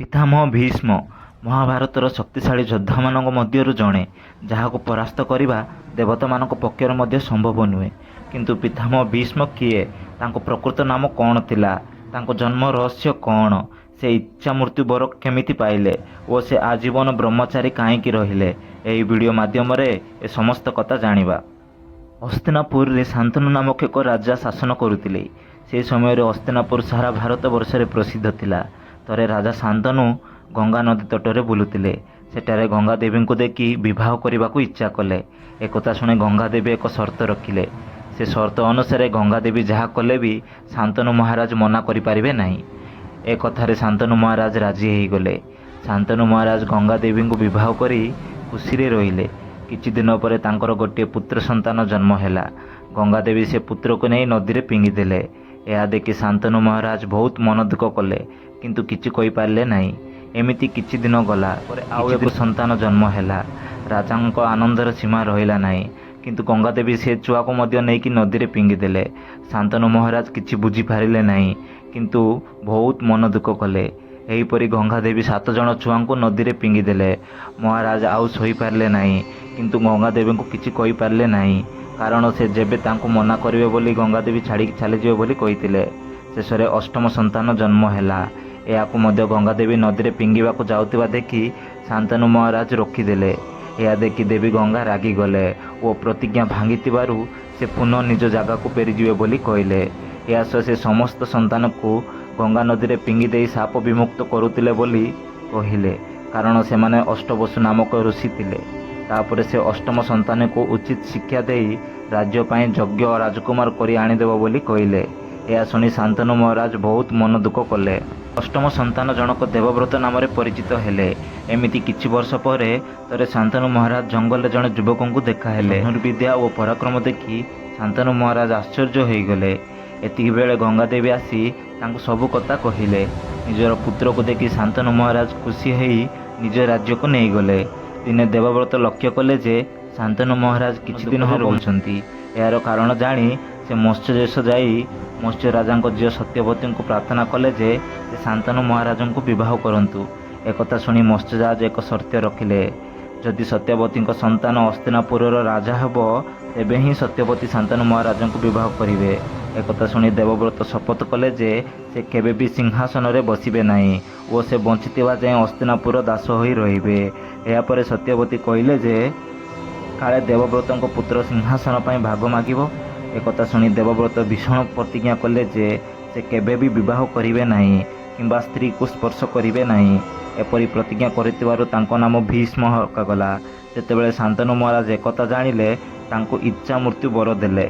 ପିତାମହ ଭୀଷ୍ମ ମହାଭାରତର ଶକ୍ତିଶାଳୀ ଯୋଦ୍ଧାମାନଙ୍କ ମଧ୍ୟରୁ ଜଣେ, ଯାହାକୁ ପରାସ୍ତ କରିବା ଦେବତାମାନଙ୍କ ପକ୍ଷରେ ମଧ୍ୟ ସମ୍ଭବ ନୁହେଁ। କିନ୍ତୁ ପିତାମହ ଭୀଷ୍ମ କିଏ? ତାଙ୍କ ପ୍ରକୃତ ନାମ କ'ଣ ଥିଲା? ତାଙ୍କ ଜନ୍ମ ରହସ୍ୟ କ'ଣ? ସେ ଇଚ୍ଛା ମୃତ୍ୟୁ ବର କେମିତି ପାଇଲେ ଓ ସେ ଆଜୀବନ ବ୍ରହ୍ମଚାରୀ କାହିଁକି ରହିଲେ? ଏହି ଭିଡ଼ିଓ ମାଧ୍ୟମରେ ଏ ସମସ୍ତ କଥା ଜାଣିବା। ହସ୍ତିନାପୁରରେ ଶାନ୍ତନୁ ନାମକ ଏକ ରାଜା ଶାସନ କରୁଥିଲେ। ସେହି ସମୟରେ ହସ୍ତିନାପୁର ସାରା ଭାରତ ବର୍ଷରେ ପ୍ରସିଦ୍ଧ ଥିଲା। ଥରେ ରାଜା ଶାନ୍ତନୁ ଗଙ୍ଗା ନଦୀ ତଟରେ ବୁଲୁଥିଲେ। ସେଠାରେ ଗଙ୍ଗା ଦେବୀଙ୍କୁ ଦେଖି ବିବାହ କରିବାକୁ ଇଚ୍ଛା କଲେ। ଏକଥା ଶୁଣି ଗଙ୍ଗା ଦେବୀ ଏକ ସର୍ତ୍ତ ରଖିଲେ। ସେ ସର୍ତ୍ତ ଅନୁସାରେ ଗଙ୍ଗା ଦେବୀ ଯାହା କଲେ ବି ଶାନ୍ତନୁ ମହାରାଜ ମନା କରିପାରିବେ ନାହିଁ। ଏ କଥାରେ ଶାନ୍ତନୁ ମହାରାଜ ରାଜି ହୋଇଗଲେ। ଶାନ୍ତନୁ ମହାରାଜ ଗଙ୍ଗା ଦେବୀଙ୍କୁ ବିବାହ କରି ଖୁସିରେ ରହିଲେ। କିଛି ଦିନ ପରେ ତାଙ୍କର ଗୋଟିଏ ପୁତ୍ର ସନ୍ତାନ ଜନ୍ମ ହେଲା। ଗଙ୍ଗା ଦେବୀ ସେ ପୁତ୍ରକୁ ନେଇ ନଦୀରେ ଫିଙ୍ଗିଦେଲେ। ଏହା ଦେଖି ଶାନ୍ତନୁ ମହାରାଜ ବହୁତ ମନ ଦୁଃଖ କଲେ, କିନ୍ତୁ କିଛି କହିପାରିଲେ ନାହିଁ। ଏମିତି କିଛି ଦିନ ଗଲା ପରେ ଆଉ ଏକ ସନ୍ତାନ ଜନ୍ମ ହେଲା। ରାଜାଙ୍କ ଆନନ୍ଦର ସୀମା ରହିଲା ନାହିଁ, କିନ୍ତୁ ଗଙ୍ଗା ଦେବୀ ସେ ଛୁଆକୁ ମଧ୍ୟ ନେଇକି ନଦୀରେ ଫିଙ୍ଗିଦେଲେ। ଶାନ୍ତନୁ ମହାରାଜ କିଛି ବୁଝିପାରିଲେ ନାହିଁ, କିନ୍ତୁ ବହୁତ ମନ ଦୁଃଖ କଲେ। ଏହିପରି ଗଙ୍ଗା ଦେବୀ 7 ଜଣ ଛୁଆଙ୍କୁ ନଦୀରେ ଫିଙ୍ଗିଦେଲେ। ମହାରାଜ ଆଉ ସହିପାରିଲେ ନାହିଁ, କିନ୍ତୁ ଗଙ୍ଗା ଦେବୀଙ୍କୁ କିଛି କହିପାରିଲେ ନାହିଁ, କାରଣ ସେ ଯେବେ ତାଙ୍କୁ ମନା କରିବେ ବୋଲି ଗଙ୍ଗା ଦେବୀ ଛାଡ଼ିକି ଚାଲିଯିବେ ବୋଲି କହିଥିଲେ। ଶେଷରେ ଅଷ୍ଟମ ସନ୍ତାନ ଜନ୍ମ ହେଲା। ଏହାକୁ ମଧ୍ୟ ଗଙ୍ଗା ଦେବୀ ନଦୀରେ ଫିଙ୍ଗିବାକୁ ଯାଉଥିବା ଦେଖି ଶାନ୍ତନୁ ମହାରାଜ ରୋକିଦେଲେ। ଏହା ଦେଖି ଦେବୀ ଗଙ୍ଗା ରାଗିଗଲେ ଓ ପ୍ରତିଜ୍ଞା ଭାଙ୍ଗିଥିବାରୁ ସେ ପୁନଃ ନିଜ ଜାଗାକୁ ଫେରିଯିବେ ବୋଲି କହିଲେ। ଏହା ସହ ସେ ସମସ୍ତ ସନ୍ତାନକୁ ଗଙ୍ଗା ନଦୀରେ ଫିଙ୍ଗି ଦେଇ ସାପ ବିମୁକ୍ତ କରୁଥିଲେ ବୋଲି କହିଲେ, କାରଣ ସେମାନେ ଅଷ୍ଟବସୁ ନାମକ ଋଷି ଥିଲେ। ତାପରେ ସେ ଅଷ୍ଟମ ସନ୍ତାନକୁ ଉଚିତ ଶିକ୍ଷା ଦେଇ ରାଜ୍ୟ ପାଇଁ ଯୋଗ୍ୟ ରାଜକୁମାର କରି ଆଣିଦେବ ବୋଲି କହିଲେ। ଏହା ଶୁଣି ଶାନ୍ତନୁ ମହାରାଜ ବହୁତ ମନ ଦୁଃଖ କଲେ। ଅଷ୍ଟମ ସନ୍ତାନ ଜଣକ ଦେବବ୍ରତ ନାମରେ ପରିଚିତ ହେଲେ। ଏମିତି କିଛି ବର୍ଷ ପରେ ଥରେ ଶାନ୍ତନୁ ମହାରାଜ ଜଙ୍ଗଲରେ ଜଣେ ଯୁବକଙ୍କୁ ଦେଖାହେଲେ। ଧନୁର୍ବିଦ୍ୟା ଓ ପରାକ୍ରମ ଦେଖି ଶାନ୍ତନୁ ମହାରାଜ ଆଶ୍ଚର୍ଯ୍ୟ ହୋଇଗଲେ। ଏତିକି ବେଳେ ଗଙ୍ଗା ଦେବୀ ଆସି ତାଙ୍କୁ ସବୁ କଥା କହିଲେ। ନିଜର ପୁତ୍ରକୁ ଦେଖି ଶାନ୍ତନୁ ମହାରାଜ ଖୁସି ହୋଇ ନିଜ ରାଜ୍ୟକୁ ନେଇଗଲେ। ଦିନେ ଦେବବ୍ରତ ଲକ୍ଷ୍ୟ କଲେ ଯେ ଶାନ୍ତନୁ ମହାରାଜ କିଛି ଦିନ ହେବ ରହୁଛନ୍ତି। ଏହାର କାରଣ ଜାଣି ସେ ମତ୍ସ୍ୟଦେଶ ଯାଇ ମତ୍ସ୍ୟ ରାଜାଙ୍କ ଝିଅ ସତ୍ୟବତୀଙ୍କୁ ପ୍ରାର୍ଥନା କଲେ ଯେ ସେ ଶାନ୍ତନୁ ମହାରାଜଙ୍କୁ ବିବାହ କରନ୍ତୁ। ଏକଥା ଶୁଣି ମତ୍ସ୍ୟରାଜ ଏକ ସର୍ତ୍ତ ରଖିଲେ, ଯଦି ସତ୍ୟବତୀଙ୍କ ସନ୍ତାନ ହସ୍ତିନାପୁରର ରାଜା ହେବ, ତେବେ ହିଁ ସତ୍ୟବତୀ ଶାନ୍ତନୁ ମହାରାଜଙ୍କୁ ବିବାହ କରିବେ। ଏକଥା ଶୁଣି ଦେବବ୍ରତ ଶପଥ କଲେ ଯେ ସେ କେବେ ବି ସିଂହାସନରେ ବସିବେ ନାହିଁ ଓ ସେ ବଞ୍ଚିଥିବା ଯାଏଁ ହସ୍ତିନାପୁର ଦାସ ହୋଇ ରହିବେ। ଏହାପରେ ସତ୍ୟବତୀ କହିଲେ ଯେ କାଳେ ଦେବବ୍ରତଙ୍କ ପୁତ୍ର ସିଂହାସନ ପାଇଁ ଭାଗ ମାଗିବ। ଏକଥା ଶୁଣି ଦେବବ୍ରତ ଭୀଷଣ ପ୍ରତିଜ୍ଞା କଲେ ଯେ ସେ କେବେ ବି ବିବାହ କରିବେ ନାହିଁ କିମ୍ବା ସ୍ତ୍ରୀକୁ ସ୍ପର୍ଶ କରିବେ ନାହିଁ। ଏପରି ପ୍ରତିଜ୍ଞା କରିଥିବାରୁ ତାଙ୍କ ନାମ ଭୀଷ୍ମ ରଖାଗଲା। ଯେତେବେଳେ ଶାନ୍ତନୁ ମହାରାଜ ଏକଥା ଜାଣିଲେ, ତାଙ୍କୁ ଇଚ୍ଛା ମୃତ୍ୟୁ ବର ଦେଲେ।